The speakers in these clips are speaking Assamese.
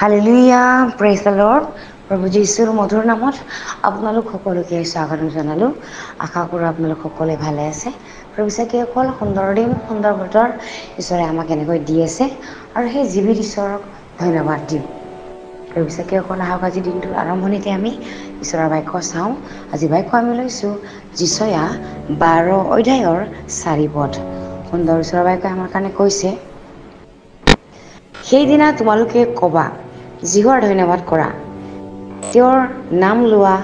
Hallelujah, praise the lord. প্ৰভু যীশুৰ মধুৰ নামত আপোনালোক সকলোকে স্বাগতম জনালোঁ। আশা কৰোঁ আপোনালোক সকলোৱে ভালে আছে। প্ৰভু চাকিসকল, সুন্দৰ দিন, সুন্দৰ বতৰ ঈশ্বৰে আমাক এনেকৈ দি আছে আৰু সেই জীৱিত ঈশ্বৰক ধন্যবাদ দিওঁ। প্ৰভু চাকিসকল, আহক আজি দিনটোৰ আৰম্ভণিতে আমি ঈশ্বৰৰ বাক্য চাওঁ। আজি বাক্য আমি লৈছোঁ যিচয়া 12 অধ্যায়ৰ 4 পদ। সুন্দৰ ঈশ্বৰৰ বাক্য আমাৰ কাৰণে কৈছে, সেইদিনা তোমালোকে ক'বা, যিহৰ ধন্যবাদ কৰা, তেওঁৰ নাম লোৱা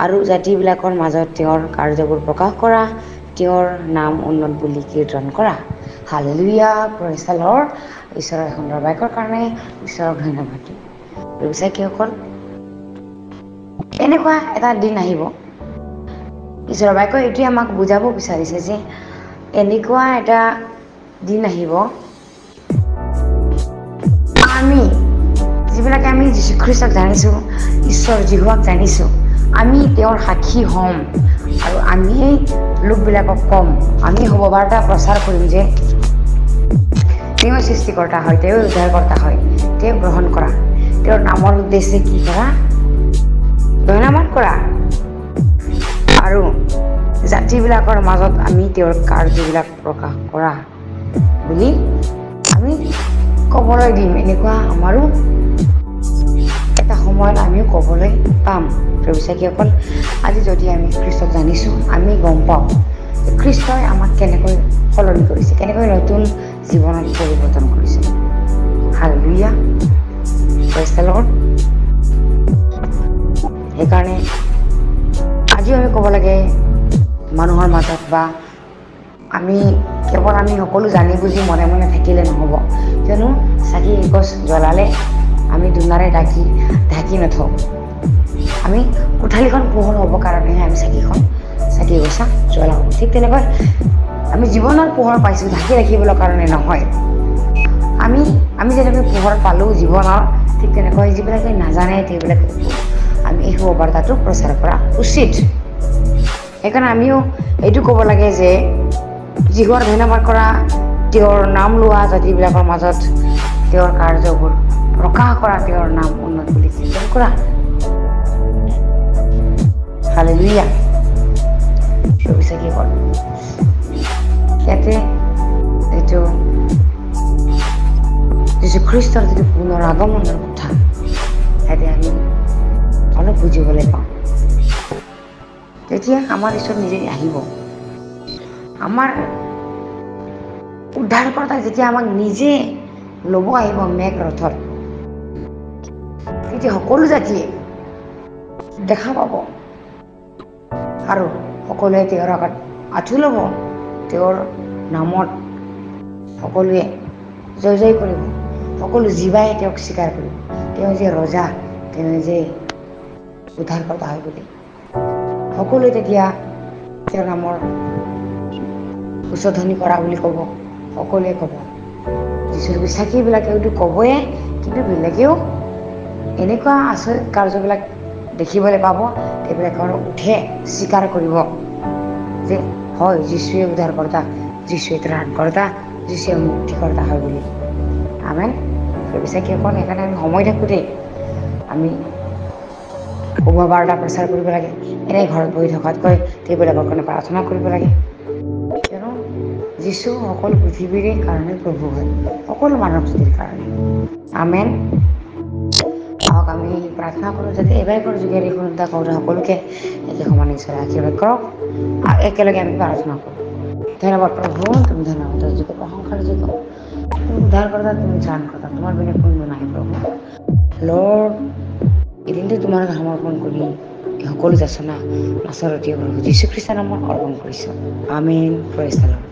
আৰু জাতিবিলাকৰ মাজত তেওঁৰ কাৰ্যবোৰ প্ৰকাশ কৰা, তেওঁৰ নাম উন্নত বুলি কীৰ্তন কৰা। Hallelujah, praise the lord. ঈশ্বৰৰ সুন্দৰ বাক্যৰ কাৰণে ঈশ্বৰক ধন্যবাদ দিওঁ। ব্যৱসায়ীসকল, এনেকুৱা এটা দিন আহিব, ঈশ্বৰৰ বাক্যই এইটোৱে আমাক বুজাব বিচাৰিছে যে এনেকুৱা এটা দিন আহিব, আমি যিবিলাকে আমি যীশুখ্ৰীষ্টক জানিছোঁ, ঈশ্বৰ যীশুক জানিছোঁ, আমি তেওঁৰ সাক্ষী হ'ম আৰু আমি এই লোকবিলাকক ক'ম, আমি হ'ব বাৰ্তা প্ৰচাৰ কৰিম যে তেওঁ সৃষ্টিকৰ্তা হয়, তেওঁ উদ্ধাৰকৰ্তা হয়, তেওঁ গ্ৰহণ কৰা, তেওঁৰ নামৰ উদ্দেশ্যে কি কৰা, ধন্যবাদ কৰা আৰু জাতিবিলাকৰ মাজত আমি তেওঁৰ কাৰ্যবিলাক প্ৰকাশ কৰা বুলি আমি ক'বলৈ দিম। এনেকুৱা আমাৰো এটা সময়ত আমিও ক'বলৈ পাম। ব্যৱসায়ীসকল, আজি যদি আমি খ্ৰীষ্টক জানিছোঁ, আমি গম পাওঁ যে খ্ৰীষ্টই আমাক কেনেকৈ সলনি কৰিছে, কেনেকৈ নতুন জীৱনত পৰিৱৰ্তন কৰিছে। Hallelujah, praise the lord. সেইকাৰণে আজিও আমি ক'ব লাগে মানুহৰ মাজত, বা আমি কেৱল আমি সকলো জানি বুজি মনে মনে থাকিলে নহ'ব, কিয়নো চাকি গছ জ্বলালে আমি ধূনাৰে ঢাকি নথওঁ। আমি কোঠালিখন পোহৰ হ'বৰ কাৰণেহে আমি চাকি গছা জ্বলাওঁ। ঠিক তেনেকৈ আমি জীৱনৰ পোহৰ পাইছোঁ, ঢাকি ৰাখিবলৈ কাৰণে নহয়। আমি যেনেকৈ পোহৰ পালোঁ জীৱনৰ, ঠিক তেনেকৈ যিবিলাকে নাজানে সেইবিলাকে আমি এই সুবাৰ্তাটো প্ৰচাৰ কৰা উচিত। সেইকাৰণে আমিও এইটো ক'ব লাগে যে যিহৰ ধন্যবাদ কৰা, তেওঁৰ নাম লোৱা, জাতিবিলাকৰ মাজত তেওঁৰ কাৰ্যবোৰ প্ৰকাশ কৰা, তেওঁৰ নাম উন্নত বুলি কীৰ্তন কৰা। হালেলুয়া, কি হ'ল ইয়াতে এইটো যীশুখ্ৰীষ্টৰ যিটো পুনৰ আগমনৰ কথা, ইয়াতে আমি অলপ বুজিবলৈ পাওঁ। তেতিয়া আমাৰ ঈশ্বৰ নিজে আহিব, আমাৰ উদ্ধাৰকৰ্তা যেতিয়া আমাক নিজে ল'ব আহিব মেঘ ৰথত, তেতিয়া সকলো জাতিয়ে দেখা পাব আৰু সকলোৱে তেওঁৰ আগত আঁঠু ল'ব। তেওঁৰ নামত সকলোৱে জয় জয় কৰিব, সকলো জীৱাই তেওঁক স্বীকাৰ কৰিব, তেওঁ যে ৰজা, তেওঁ যে উদ্ধাৰকৰ্তা হয় বুলি সকলোৱে তেতিয়া তেওঁৰ নামৰ উচ্চধ্বনি কৰা বুলি ক'ব। সকলোৱে ক'ব, যীশুৰ বিশ্বাসীবিলাকেওতো ক'বয়ে, কিন্তু বেলেগেও এনেকুৱা আচৰিত কাৰ্যবিলাক দেখিবলৈ পাব, সেইবিলাকৰ উঠে স্বীকাৰ কৰিব যে হয়, যীশুৱে উদ্ধাৰকৰ্তা, যীশুৱে ত্ৰাণকৰ্তা, যীশুৱে মুক্তিকৰ্তা হয় বুলি। আমেন। বিশ্বাসীসকল, সেইকাৰণে আমি সময় থাকোঁতেই আমি শুভ বাৰ্তা প্ৰচাৰ কৰিব লাগে। এনেই ঘৰত বহি থকাতকৈ সেইবিলাকৰ কাৰণে প্ৰাৰ্থনা কৰিব লাগে, কিয়নো যীশু সকলো পৃথিৱীৰে কাৰণে প্ৰভু হয়, সকলো মানৱ জাতিৰ কাৰণে। আমেন। আহক আমি প্ৰাৰ্থনা কৰোঁ, যাতে এবাৰ যোগেৰে শুনোতা কৰোঁ সকলোকে একে সমান ঈশ্বৰে আশীৰ্বাদ কৰক। একেলগে আমি প্ৰাৰ্থনা কৰোঁ। ধন্যবাদ প্ৰভু, তুমি ধন্যবাদৰ যোগ্য, প্ৰশংসাৰ যোগ্য, তুমি উদ্ধাৰকৰ্তা, তুমি ত্ৰাণকৰ্তা, তোমাৰ বিনা কোনো নাই প্ৰভু। লৰ্ড, এদিনটো তোমাৰ সমৰ্পণ কৰি সকলো যাচনা নাচৰতীয় প্ৰভু যীশুখ্ৰীষ্টৰ নামত অৰ্পণ কৰিছোঁ। আমেন। Praise the lord.